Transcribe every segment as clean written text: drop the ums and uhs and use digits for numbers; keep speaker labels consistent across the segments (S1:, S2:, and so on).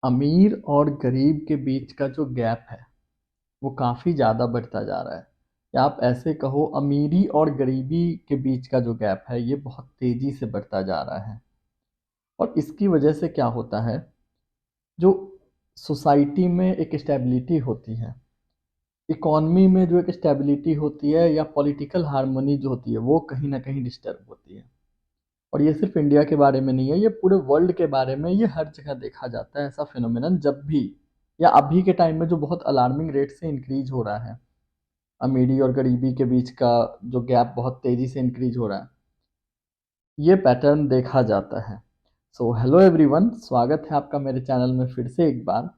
S1: अमीर और गरीब के बीच का जो गैप है वो काफ़ी ज़्यादा बढ़ता जा रहा है। या आप ऐसे कहो, अमीरी और गरीबी के बीच का जो गैप है ये बहुत तेज़ी से बढ़ता जा रहा है। और इसकी वजह से क्या होता है, जो सोसाइटी में एक स्टेबिलिटी होती है, इकॉनमी में जो एक स्टेबिलिटी होती है या पॉलिटिकल हार्मनी जो होती है वो कहीं ना कहीं डिस्टर्ब होती है। और ये सिर्फ इंडिया के बारे में नहीं है, ये पूरे वर्ल्ड के बारे में, ये हर जगह देखा जाता है ऐसा फिनोमिनन। जब भी या अभी के टाइम में जो बहुत अलार्मिंग रेट से इंक्रीज हो रहा है, अमीरी और गरीबी के बीच का जो गैप बहुत तेज़ी से इंक्रीज हो रहा है, ये पैटर्न देखा जाता है। सो हेलो एवरीवन, स्वागत है आपका मेरे चैनल में फिर से एक बार।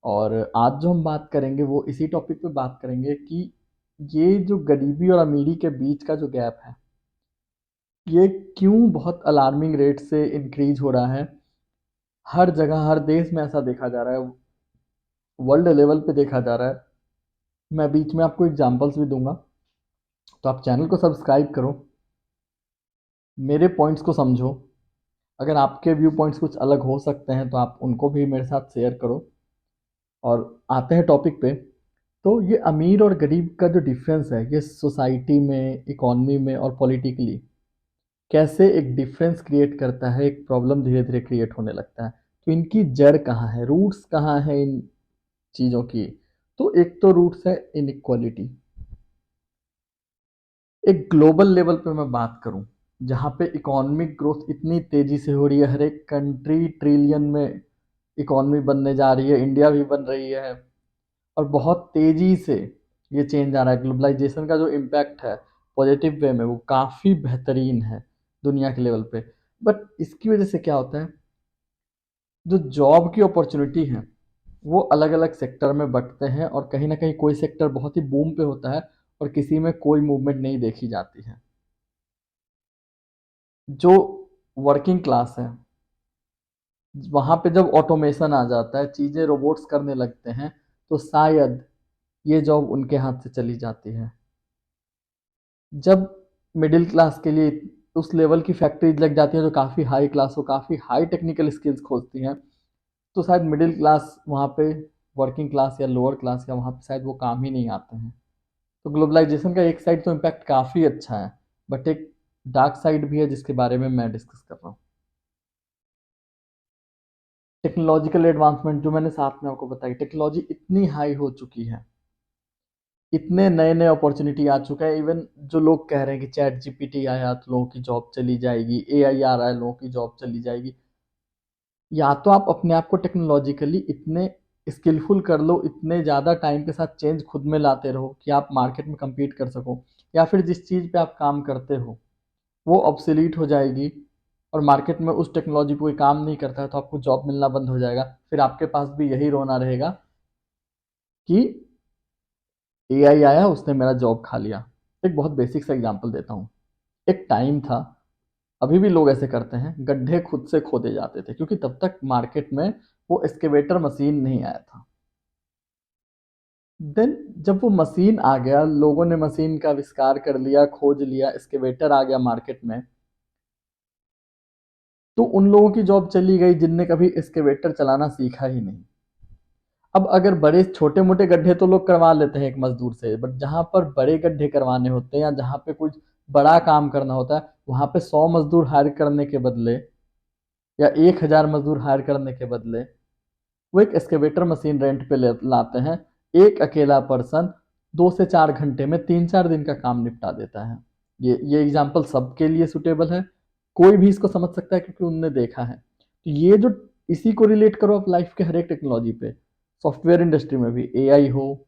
S1: और आज जो हम बात करेंगे वो इसी टॉपिक पे बात करेंगे कि ये जो गरीबी और अमीरी के बीच का जो गैप है ये क्यों बहुत अलार्मिंग रेट से इंक्रीज हो रहा है। हर जगह हर देश में ऐसा देखा जा रहा है, वर्ल्ड लेवल पे देखा जा रहा है। मैं बीच में आपको एग्जांपल्स भी दूंगा, तो आप चैनल को सब्सक्राइब करो, मेरे पॉइंट्स को समझो। अगर आपके व्यू पॉइंट्स कुछ अलग हो सकते हैं तो आप उनको भी मेरे साथ शेयर करो। और आते हैं टॉपिक पे। तो ये अमीर और गरीब का जो डिफरेंस है ये सोसाइटी में, इकॉनमी में और पॉलिटिकली कैसे एक डिफरेंस क्रिएट करता है, एक प्रॉब्लम धीरे धीरे क्रिएट होने लगता है। तो इनकी जड़ कहाँ है, रूट्स कहाँ है इन चीज़ों की। तो एक तो रूट्स है इनइक्वालिटी। एक ग्लोबल लेवल पे मैं बात करूं, जहां पे इकोनॉमिक ग्रोथ इतनी तेजी से हो रही है, हर एक कंट्री ट्रिलियन में इकोनॉमी बनने जा रही है, इंडिया भी बन रही है। और बहुत तेजी से ये चेंज आ रहा है। ग्लोबलाइजेशन का जो इम्पैक्ट है पॉजिटिव वे में वो काफ़ी बेहतरीन है दुनिया के लेवल पे। बट इसकी वजह से क्या होता है, जो जॉब की अपॉर्चुनिटी है वो अलग अलग सेक्टर में बंटते हैं, और कहीं ना कहीं कोई सेक्टर बहुत ही बूम पे होता है और किसी में कोई मूवमेंट नहीं देखी जाती है। जो वर्किंग क्लास है वहां पे जब ऑटोमेशन आ जाता है, चीजें रोबोट्स करने लगते हैं, तो शायद ये जॉब उनके हाथ से चली जाती है। जब मिडिल क्लास के लिए उस लेवल की फैक्ट्रीज लग जाती हैं जो काफ़ी हाई क्लास हो, काफ़ी हाई टेक्निकल स्किल्स खोजती हैं, तो शायद मिडिल क्लास वहाँ पे, वर्किंग क्लास या लोअर क्लास या वहाँ पे शायद वो काम ही नहीं आते हैं। तो ग्लोबलाइजेशन का एक साइड तो इम्पैक्ट काफ़ी अच्छा है, बट एक डार्क साइड भी है जिसके बारे में मैं डिस्कस कर रहा हूँ। टेक्नोलॉजिकल एडवांसमेंट, जो मैंने साथ में आपको बताई, टेक्नोलॉजी इतनी हाई हो चुकी है, इतने नए नए अपॉर्चुनिटी आ चुका है। इवन जो लोग कह रहे हैं कि चैट जीपीटी आया तो लोगों की जॉब चली जाएगी, एआई आ रहा है लोगों की जॉब चली जाएगी, या तो आप अपने आप को टेक्नोलॉजिकली इतने स्किलफुल कर लो, इतने ज़्यादा टाइम के साथ चेंज खुद में लाते रहो कि आप मार्केट में compete कर सको, या फिर जिस चीज़ पे आप काम करते हो वो ऑब्सोलीट हो जाएगी और मार्केट में उस टेक्नोलॉजी पे कोई काम नहीं करता है तो आपको जॉब मिलना बंद हो जाएगा। फिर आपके पास भी यही रोना रहेगा कि एआई आया उसने मेरा जॉब खा लिया। एक बहुत बेसिक सा एग्जांपल देता हूँ। एक टाइम था, अभी भी लोग ऐसे करते हैं, गड्ढे खुद से खोदे जाते थे क्योंकि तब तक मार्केट में वो एक्सकेवेटर मशीन नहीं आया था। देन जब वो मशीन आ गया, लोगों ने मशीन का आविष्कार कर लिया, खोज लिया, एक्सकेवेटर आ गया मार्केट में, तो उन लोगों की जॉब चली गई जिनने कभी एक्सकेवेटर चलाना सीखा ही नहीं। अब अगर बड़े छोटे मोटे गड्ढे तो लोग करवा लेते हैं एक मजदूर से, बट जहां पर बड़े गड्ढे करवाने होते हैं या जहां पे कुछ बड़ा काम करना होता है, वहां पे 100 मजदूर हायर करने के बदले या 1000 मजदूर हायर करने के बदले वो एक एक्सकेवेटर मशीन रेंट पे लाते हैं। एक अकेला पर्सन 2 से 4 घंटे में 3-4 दिन का काम निपटा देता है। ये एग्जाम्पल सबके लिए सुटेबल है, कोई भी इसको समझ सकता है क्योंकि उनने देखा है। तो ये जो, इसी को रिलेट करो आप लाइफ के हर एक टेक्नोलॉजी पे। सॉफ्टवेयर इंडस्ट्री में भी एआई हो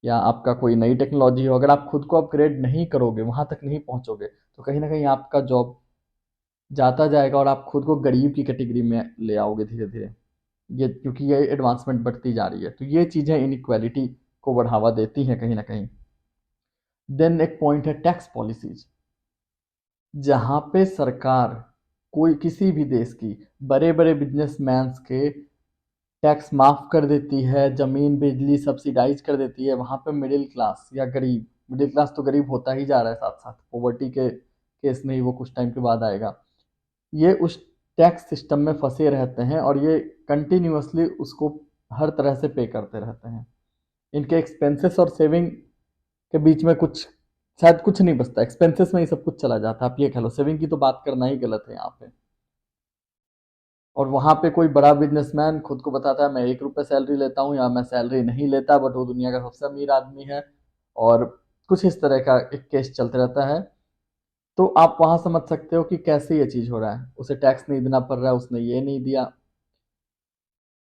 S1: या आपका कोई नई टेक्नोलॉजी हो, अगर आप खुद को अपग्रेड नहीं करोगे, वहां तक नहीं पहुंचोगे, तो कहीं ना कहीं आपका जॉब जाता जाएगा और आप खुद को गरीब की कैटेगरी में ले आओगे धीरे धीरे। ये क्योंकि ये एडवांसमेंट बढ़ती जा रही है, तो ये चीज़ें इनइक्वालिटी को बढ़ावा देती हैं कहीं ना कहीं। देन एक पॉइंट है टैक्स पॉलिसीज, जहाँ पे सरकार कोई किसी भी देश की बड़े बड़े बिजनेसमैन के टैक्स माफ कर देती है, जमीन बिजली सब्सिडाइज कर देती है, वहाँ पे मिडिल क्लास या गरीब, मिडिल क्लास तो गरीब होता ही जा रहा है, साथ साथ पॉवर्टी के केस में ही वो कुछ टाइम के बाद आएगा, ये उस टैक्स सिस्टम में फंसे रहते हैं और ये कंटिन्यूअसली उसको हर तरह से पे करते रहते हैं। इनके एक्सपेंसेस और सेविंग के बीच में कुछ शायद कुछ नहीं बचता, एक्सपेंसेस में ही सब कुछ चला जाता है। आप ये कह लो, सेविंग की तो बात करना ही गलत है यहाँ पे। और वहाँ पे कोई बड़ा बिजनेसमैन खुद को बताता है मैं 1 रुपये सैलरी लेता हूँ या मैं सैलरी नहीं लेता, बट वो दुनिया का सबसे अमीर आदमी है। और कुछ इस तरह का एक केस चलते रहता है। तो आप वहाँ समझ सकते हो कि कैसे ये चीज़ हो रहा है। उसे टैक्स नहीं देना पड़ रहा है, उसने ये नहीं दिया।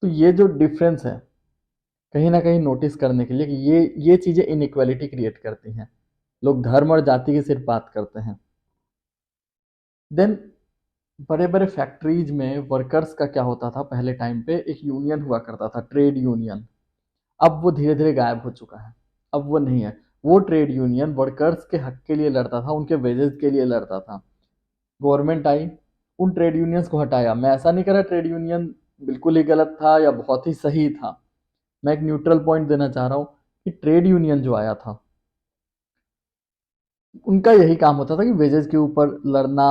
S1: तो ये जो डिफरेंस है कहीं ना कहीं नोटिस करने के लिए कि ये चीज़ें इनइक्वालिटी क्रिएट करती हैं। लोग धर्म और जाति की सिर्फ बात करते हैं। देन बड़े बड़े फैक्ट्रीज में वर्कर्स का क्या होता था, पहले टाइम पे एक यूनियन हुआ करता था, ट्रेड यूनियन। अब वो धीरे धीरे गायब हो चुका है, अब वो नहीं है। वो ट्रेड यूनियन वर्कर्स के हक के लिए लड़ता था, उनके वेजेस के लिए लड़ता था। गवर्नमेंट आई, उन ट्रेड यूनियंस को हटाया। मैं ऐसा नहीं कर रहा ट्रेड यूनियन बिल्कुल ही गलत था या बहुत ही सही था। मैं एक न्यूट्रल पॉइंट देना चाह रहा हूँ कि ट्रेड यूनियन जो आया था उनका यही काम होता था कि वेजेस के ऊपर लड़ना,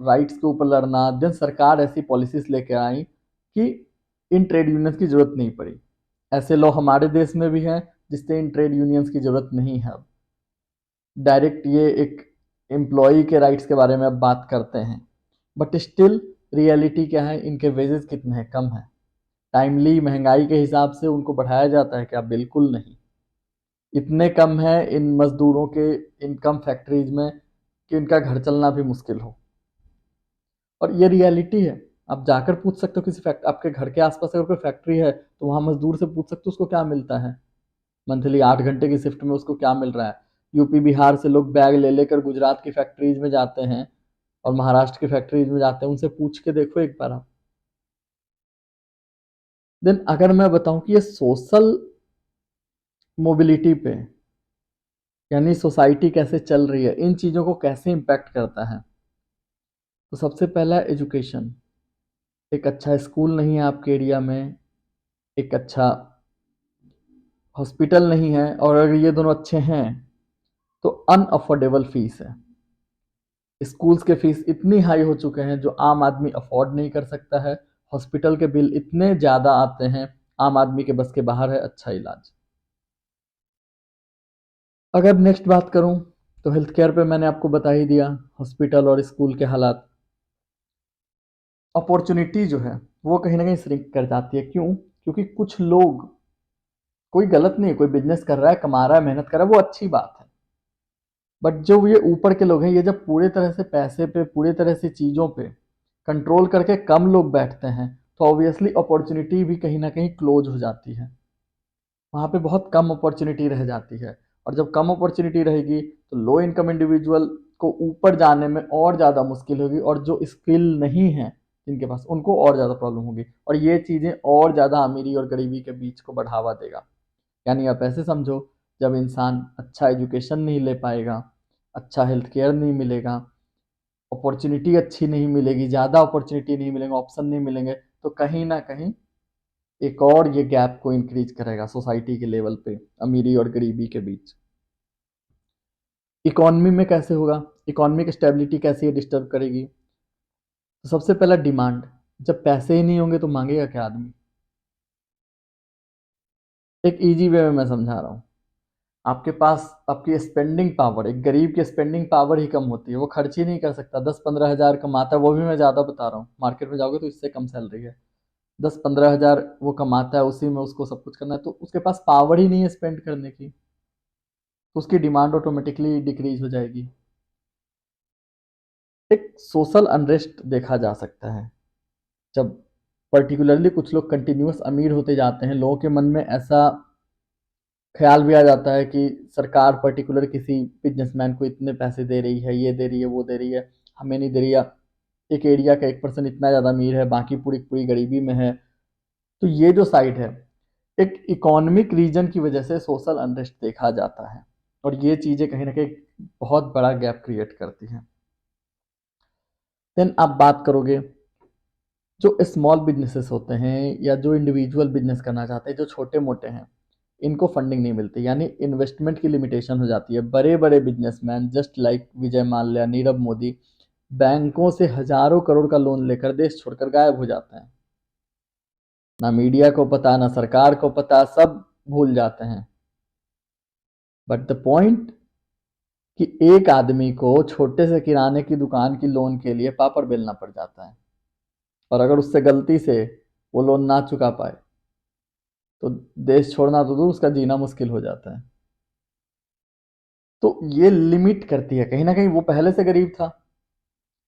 S1: राइट्स के ऊपर लड़ना। देन सरकार ऐसी पॉलिसीज लेके आई कि इन ट्रेड यूनियंस की जरूरत नहीं पड़ी। ऐसे लॉ हमारे देश में भी हैं जिससे इन ट्रेड यूनियंस की जरूरत नहीं है। डायरेक्ट ये एक एम्प्लॉय के राइट्स के बारे में अब बात करते हैं, बट स्टिल रियलिटी क्या है, इनके वेजेस कितने हैं, कम है। टाइमली महंगाई के हिसाब से उनको बढ़ाया जाता है क्या? बिल्कुल नहीं। इतने कम है इन मजदूरों के इनकम फैक्ट्रीज में कि इनका घर चलना भी मुश्किल हो। और ये रियलिटी है। आप जाकर पूछ सकते हो किसी फैक्ट आपके घर के आसपास अगर कोई फैक्ट्री है तो वहां मजदूर से पूछ सकते हो उसको क्या मिलता है मंथली, 8 घंटे की शिफ्ट में उसको क्या मिल रहा है। यूपी बिहार से लोग बैग ले लेकर गुजरात की फैक्ट्रीज में जाते हैं और महाराष्ट्र की फैक्ट्रीज में जाते हैं, उनसे पूछ के देखो एक बार आप। देन अगर मैं बताऊं कि ये सोशल मोबिलिटी पे, यानी सोसाइटी कैसे चल रही है, इन चीज़ों को कैसे इम्पैक्ट करता है, तो सबसे पहला एजुकेशन। एक अच्छा स्कूल नहीं है आपके एरिया में, एक अच्छा हॉस्पिटल नहीं है, और अगर ये दोनों अच्छे हैं तो अनअफोर्डेबल फीस है। स्कूल्स के फीस इतनी हाई हो चुके हैं जो आम आदमी अफोर्ड नहीं कर सकता है। हॉस्पिटल के बिल इतने ज़्यादा आते हैं, आम आदमी के बस के बाहर है अच्छा इलाज। अगर नेक्स्ट बात करूं तो हेल्थ केयर पे मैंने आपको बता ही दिया, हॉस्पिटल और स्कूल के हालात। अपॉर्चुनिटी जो है वो कहीं ना कहीं श्रिंक कर जाती है। क्यों? क्योंकि कुछ लोग, कोई गलत नहीं है, कोई बिजनेस कर रहा है, कमा रहा है, मेहनत कर रहा है, वो अच्छी बात है। बट जो ये ऊपर के लोग हैं, ये जब पूरे तरह से पैसे पे, पूरे तरह से चीज़ों पे कंट्रोल करके कम लोग बैठते हैं तो ऑब्वियसली अपॉर्चुनिटी भी कहीं ना कहीं क्लोज हो जाती है। वहाँ पे बहुत कम अपॉर्चुनिटी रह जाती है। और जब कम अपॉर्चुनिटी रहेगी तो लो इनकम इंडिविजुअल को ऊपर जाने में और ज़्यादा मुश्किल होगी, और जो स्किल नहीं है जिनके पास, उनको और ज़्यादा प्रॉब्लम होगी। और ये चीज़ें और ज़्यादा अमीरी और गरीबी के बीच को बढ़ावा देगा। यानी आप ऐसे समझो, जब इंसान अच्छा एजुकेशन नहीं ले पाएगा, अच्छा हेल्थ केयर नहीं मिलेगा, अपॉर्चुनिटी अच्छी नहीं मिलेगी, ज़्यादा अपॉर्चुनिटी नहीं मिलेंगे, ऑप्शन नहीं मिलेंगे, तो कहीं ना कहीं एक और ये गैप को इंक्रीज करेगा सोसाइटी के लेवल पे, अमीरी और गरीबी के बीच। इकोनॉमी में कैसे होगा, इकोनॉमिक स्टेबिलिटी कैसे ये डिस्टर्ब करेगी? तो सबसे पहला डिमांड। जब पैसे ही नहीं होंगे तो मांगेगा क्या आदमी? एक इजी वे में मैं समझा रहा हूँ। आपके पास आपकी स्पेंडिंग पावर, एक गरीब की स्पेंडिंग पावर ही कम होती है, वो खर्च ही नहीं कर सकता। 10-15 हज़ार कमाता है, वो भी मैं ज़्यादा बता रहा हूँ, मार्केट में जाओगे तो इससे कम सैलरी है। 10-15 हज़ार वो कमाता है, उसी में उसको सब कुछ करना है, तो उसके पास पावर ही नहीं है स्पेंड करने की, तो उसकी डिमांड ऑटोमेटिकली डिक्रीज हो जाएगी। एक सोशल अनरेस्ट देखा जा सकता है जब पर्टिकुलरली कुछ लोग कंटिन्यूअस अमीर होते जाते हैं। लोगों के मन में ऐसा ख्याल भी आ जाता है कि सरकार पर्टिकुलर किसी बिजनेसमैन को इतने पैसे दे रही है, ये दे रही है, वो दे रही है, हमें नहीं दे रही है। एक एरिया का 1% इतना ज़्यादा अमीर है, बाकी पूरी पूरी गरीबी में है। तो ये जो साइड है, एक इकोनॉमिक रीजन की वजह से सोशल अनरेस्ट देखा जाता है, और ये चीज़ें कहीं ना कहीं बहुत बड़ा गैप क्रिएट करती हैं। देन आप बात करोगे जो स्मॉल बिजनेसेस होते हैं या जो इंडिविजुअल बिजनेस करना चाहते हैं, जो छोटे मोटे हैं, इनको फंडिंग नहीं मिलती, यानी इन्वेस्टमेंट की लिमिटेशन हो जाती है। बड़े बड़े businessman just like Vijay Mallya, Nirav Modi, बैंकों से हजारों करोड़ का लोन लेकर देश छोड़कर गायब हो जाते हैं। ना मीडिया को पता, ना सरकार को पता, सब भूल जाते हैं। बट द पॉइंट कि एक आदमी को छोटे से किराने की दुकान की लोन के लिए पापड़ बेलना पड़ जाता है, और अगर उससे गलती से वो लोन ना चुका पाए तो देश छोड़ना तो दूर, उसका जीना मुश्किल हो जाता है। तो ये लिमिट करती है, कहीं ना कहीं वो पहले से गरीब था,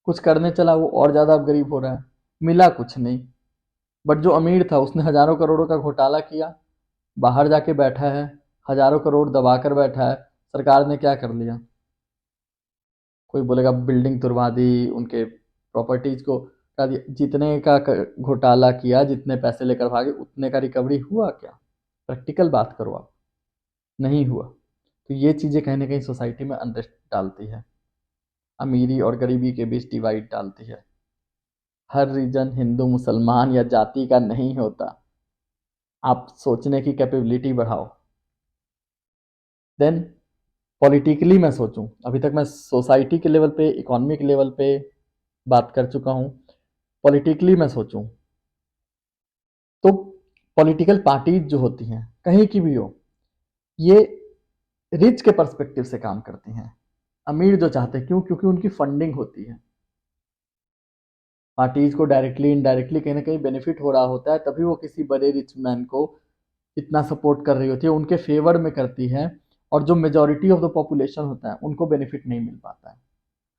S1: कुछ करने चला वो और ज्यादा अब गरीब हो रहा है, मिला कुछ नहीं। बट जो अमीर था उसने हजारों करोड़ों का घोटाला किया, बाहर जाके बैठा है, हजारों करोड़ दबा कर बैठा है। सरकार ने क्या कर लिया? कोई बोलेगा बिल्डिंग तुड़वा दी, उनके प्रॉपर्टीज को हटा दिया। जितने का घोटाला किया, जितने पैसे लेकर भागे, उतने का रिकवरी हुआ क्या? प्रैक्टिकल बात करो आप, नहीं हुआ। तो ये चीजें कहीं ना कहीं सोसाइटी में अनरेस्ट डालती है, अमीरी और गरीबी के बीच डिवाइड डालती है। हर रीजन हिंदू मुसलमान या जाति का नहीं होता। आप सोचने की कैपेबिलिटी बढ़ाओ। देन पॉलिटिकली मैं सोचूं, अभी तक मैं सोसाइटी के लेवल पे, इकोनॉमिक लेवल पे बात कर चुका हूं। पॉलिटिकली मैं सोचूं तो पॉलिटिकल पार्टीज जो होती हैं, कहीं की भी हो, ये रिच के पर्सपेक्टिव से काम करती हैं। अमीर जो चाहते हैं, क्यों? क्योंकि उनकी फंडिंग होती है। पार्टीज को डायरेक्टली इनडायरेक्टली कहीं ना कहीं बेनिफिट हो रहा होता है, तभी वो किसी बड़े रिच मैन को इतना सपोर्ट कर रही होती है, उनके फेवर में करती है। और जो मेजोरिटी ऑफ द पॉपुलेशन होता है उनको बेनिफिट नहीं मिल पाता है।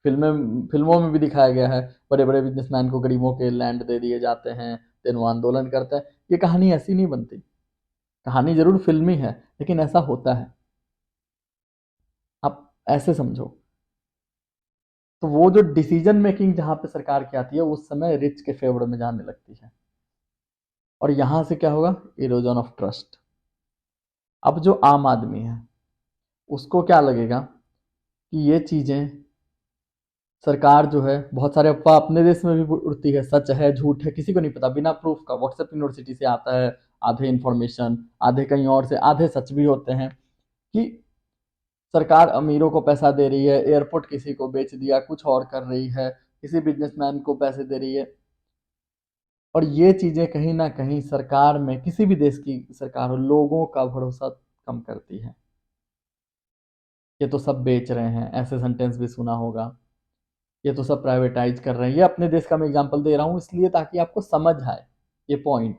S1: फिल्मों में भी दिखाया गया है, बड़े बड़े बिजनेसमैन को गरीबों के लैंड दे दिए जाते हैं, देन वो आंदोलन करते हैं। ये कहानी ऐसी नहीं बनती, कहानी जरूर फिल्मी है, लेकिन ऐसा होता है। आप ऐसे समझो। तो वो जो डिसीजन मेकिंग जहां पे सरकार की आती है, उस समय रिच के फेवर में जाने लगती है, और यहां से क्या होगा? Erosion of trust. अब जो आम आदमी है, उसको क्या लगेगा कि ये चीजें, सरकार जो है, बहुत सारे अफवाह अपने देश में भी उड़ती है, सच है झूठ है किसी को नहीं पता, बिना प्रूफ का व्हाट्सएप यूनिवर्सिटी से आता है, आधे इंफॉर्मेशन, आधे कहीं और से, आधे सच भी होते हैं, कि सरकार अमीरों को पैसा दे रही है, एयरपोर्ट किसी को बेच दिया, कुछ और कर रही है, किसी बिजनेसमैन को पैसे दे रही है। और ये चीजें कहीं ना कहीं सरकार में, किसी भी देश की सरकार हो, लोगों का भरोसा कम करती है। ये तो सब बेच रहे हैं, ऐसे सेंटेंस भी सुना होगा। ये तो सब प्राइवेटाइज कर रहे हैं। ये अपने देश का मैं एग्जांपल दे रहा हूँ इसलिए ताकि आपको समझ आए ये पॉइंट,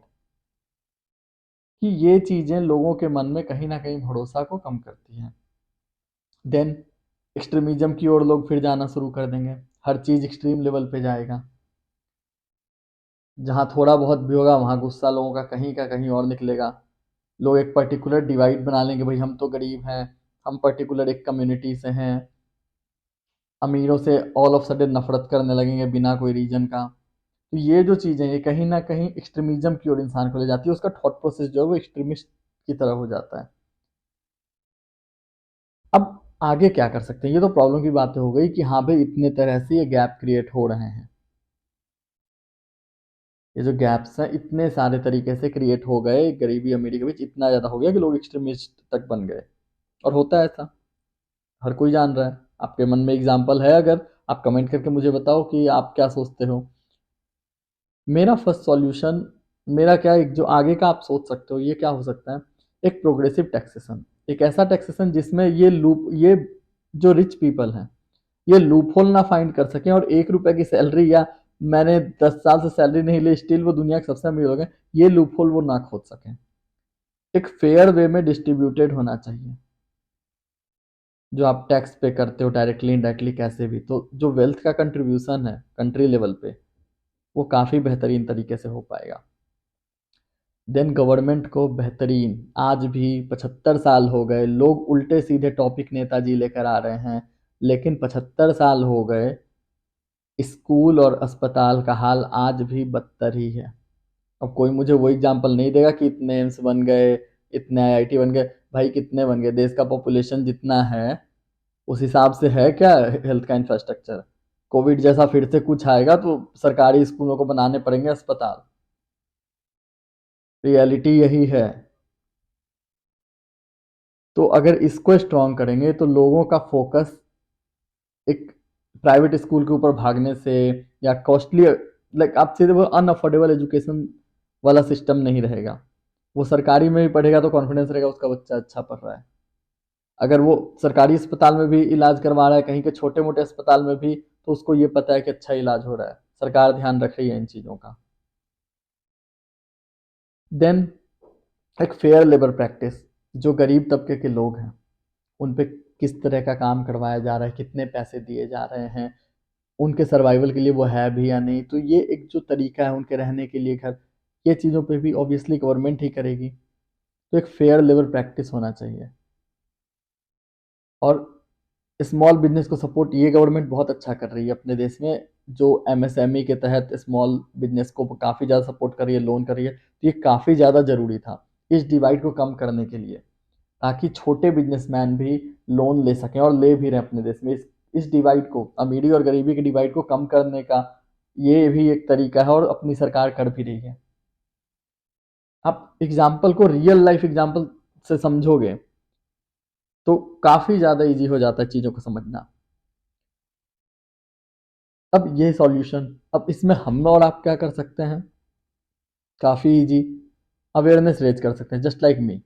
S1: कि ये चीजें लोगों के मन में कहीं ना कहीं भरोसा को कम करती हैं। देन एक्सट्रीमिज्म की ओर लोग फिर जाना शुरू कर देंगे, हर चीज एक्सट्रीम लेवल पे जाएगा। जहां थोड़ा बहुत भी होगा वहां गुस्सा लोगों का कहीं और निकलेगा। लोग एक पर्टिकुलर डिवाइड बना लेंगे, भाई हम तो गरीब हैं, हम पर्टिकुलर एक कम्युनिटी से हैं। अमीरों से ऑल ऑफ सडन नफरत करने लगेंगे बिना कोई रीजन का। तो ये जो चीजें, ये कहीं ना कहीं एक्सट्रीमिज्म की ओर इंसान को ले जाती है, उसका थॉट प्रोसेस जो है वो एक्सट्रीमिस्ट की तरह हो जाता है। अब आगे क्या कर सकते हैं? ये तो प्रॉब्लम की बात हो गई कि हाँ भाई इतने तरह से ये गैप क्रिएट हो रहे हैं। ये जो गैप्स हैं इतने सारे तरीके से क्रिएट हो गए, गरीबी अमीरी के बीच इतना ज्यादा हो गया कि लोग एक्सट्रीमिस्ट तक बन गए। और होता है ऐसा, हर कोई जान रहा है। आपके मन में एग्जाम्पल है? अगर आप कमेंट करके मुझे बताओ कि आप क्या सोचते हो। मेरा फर्स्ट सॉल्यूशन, मेरा क्या, एक जो आगे का आप सोच सकते हो ये क्या हो सकता है? एक प्रोग्रेसिव टैक्सेशन, एक ऐसा टैक्सेशन जिसमें ये जो रिच पीपल हैं, ये लूप होल ना फाइंड कर सकें, और 1 रुपए की सैलरी, या मैंने 10 साल से सैलरी नहीं ली स्टिल वो दुनिया के सबसे अमीर हो गए, ये लूप होल वो ना खोद सकें। एक फेयर वे में डिस्ट्रीब्यूटेड होना चाहिए। जो आप टैक्स पे करते हो डायरेक्टली इनडायरेक्टली कैसे भी, तो जो वेल्थ का कंट्रीब्यूशन है कंट्री लेवल पे, वो काफ़ी बेहतरीन तरीके से हो पाएगा। देन गवर्नमेंट को बेहतरीन, आज भी 75 साल हो गए, लोग उल्टे सीधे टॉपिक नेताजी लेकर आ रहे हैं, लेकिन 75 साल हो गए, स्कूल और अस्पताल का हाल आज भी बदतर ही है। अब कोई मुझे वो एग्जाम्पल नहीं देगा कि इतने एम्स बन गए, इतने आईआईटी बन गए। भाई कितने बन गए? देश का पॉपुलेशन जितना है उस हिसाब से है क्या हेल्थ का इंफ्रास्ट्रक्चर? कोविड जैसा फिर से कुछ आएगा तो सरकारी स्कूलों को बनाने पड़ेंगे अस्पताल। रियलिटी यही है। तो अगर इसको स्ट्रॉन्ग करेंगे तो लोगों का फोकस एक प्राइवेट स्कूल के ऊपर भागने से, या कॉस्टली, लाइक आप सीधे वो अनअफोर्डेबल एजुकेशन वाला सिस्टम नहीं रहेगा। वो सरकारी में भी पढ़ेगा तो कॉन्फिडेंस रहेगा उसका बच्चा अच्छा पढ़ रहा है। अगर वो सरकारी अस्पताल में भी इलाज करवा रहा है, कहीं के छोटे मोटे अस्पताल में भी, तो उसको ये पता है कि अच्छा इलाज हो रहा है, सरकार ध्यान रख रही है इन चीज़ों का। देन एक फेयर लेबर प्रैक्टिस, जो गरीब तबके के लोग हैं उन पे किस तरह का काम करवाया जा रहा है, कितने पैसे दिए जा रहे हैं, उनके सर्वाइवल के लिए वो है भी या नहीं, तो ये एक जो तरीका है उनके रहने के लिए घर, ये चीज़ों पे भी ऑब्वियसली गवर्नमेंट ही करेगी। तो एक फेयर लेबर प्रैक्टिस होना चाहिए। और स्मॉल बिजनेस को सपोर्ट ये गवर्नमेंट बहुत अच्छा कर रही है अपने देश में, जो एमएसएमई के तहत स्मॉल बिजनेस को काफ़ी ज़्यादा सपोर्ट कर रही है, लोन कर रही है, तो ये काफ़ी ज़्यादा ज़रूरी था इस डिवाइड को कम करने के लिए, ताकि छोटे बिजनेसमैन भी लोन ले सकें, और ले भी रहे अपने देश में। इस डिवाइड को, अमीरी और गरीबी के डिवाइड को कम करने का ये भी एक तरीका है, और अपनी सरकार कर भी रही है। आप एग्जाम्पल को रियल लाइफ एग्जाम्पल से समझोगे तो काफ़ी ज़्यादा इजी हो जाता है चीज़ों को समझना। अब ये सॉल्यूशन, अब इसमें हम और आप क्या कर सकते हैं, काफ़ी इजी, अवेयरनेस रेज कर सकते हैं, जस्ट लाइक मी।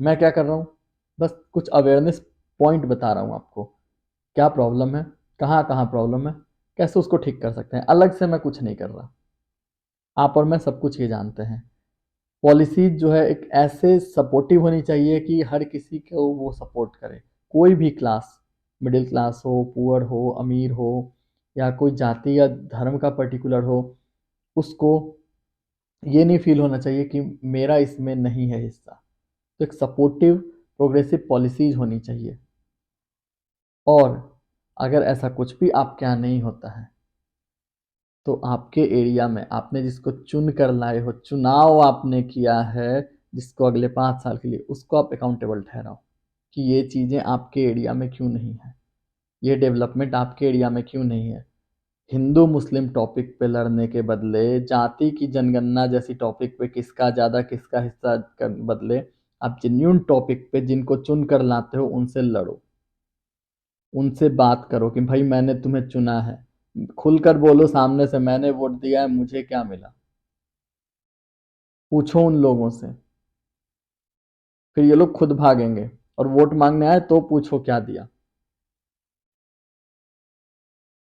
S1: मैं क्या कर रहा हूँ, बस कुछ अवेयरनेस पॉइंट बता रहा हूँ आपको, क्या प्रॉब्लम है, कहाँ कहाँ प्रॉब्लम है, कैसे उसको ठीक कर सकते हैं। अलग से मैं कुछ नहीं कर रहा, आप और मैं सब कुछ ये जानते हैं। पॉलिसीज जो है एक ऐसे सपोर्टिव होनी चाहिए कि हर किसी को वो सपोर्ट करे, कोई भी क्लास, मिडिल क्लास हो, पुअर हो, अमीर हो, या कोई जाति या धर्म का पर्टिकुलर हो, उसको ये नहीं फील होना चाहिए कि मेरा इसमें नहीं है हिस्सा। तो एक सपोर्टिव प्रोग्रेसिव पॉलिसीज होनी चाहिए। और अगर ऐसा कुछ भी आपके यहाँ नहीं होता है, तो आपके एरिया में आपने जिसको चुन कर लाए हो, चुनाव आपने किया है जिसको अगले 5 साल के लिए, उसको आप अकाउंटेबल ठहराओ कि ये चीज़ें आपके एरिया में क्यों नहीं है, ये डेवलपमेंट आपके एरिया में क्यों नहीं है। हिंदू मुस्लिम टॉपिक पे लड़ने के बदले, जाति की जनगणना जैसी टॉपिक पे किसका ज़्यादा किसका हिस्सा कर बदले, आप जेन्यून टॉपिक पे जिनको चुन कर लाते हो उनसे लड़ो, उनसे बात करो कि भाई मैंने तुम्हें चुना है, खुलकर बोलो सामने से, मैंने वोट दिया है, मुझे क्या मिला, पूछो उन लोगों से। फिर ये लोग खुद भागेंगे, और वोट मांगने आए तो पूछो क्या दिया।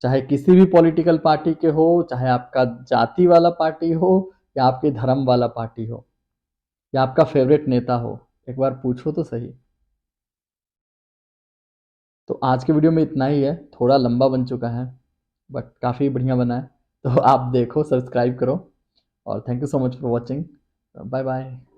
S1: चाहे किसी भी पॉलिटिकल पार्टी के हो, चाहे आपका जाति वाला पार्टी हो, या आपके धर्म वाला पार्टी हो, या आपका फेवरेट नेता हो, एक बार पूछो तो सही। तो आज के वीडियो में इतना ही है, थोड़ा लंबा बन चुका है बट काफ़ी बढ़िया बना है। तो आप देखो, सब्सक्राइब करो, और thank you so much for watching. Bye bye.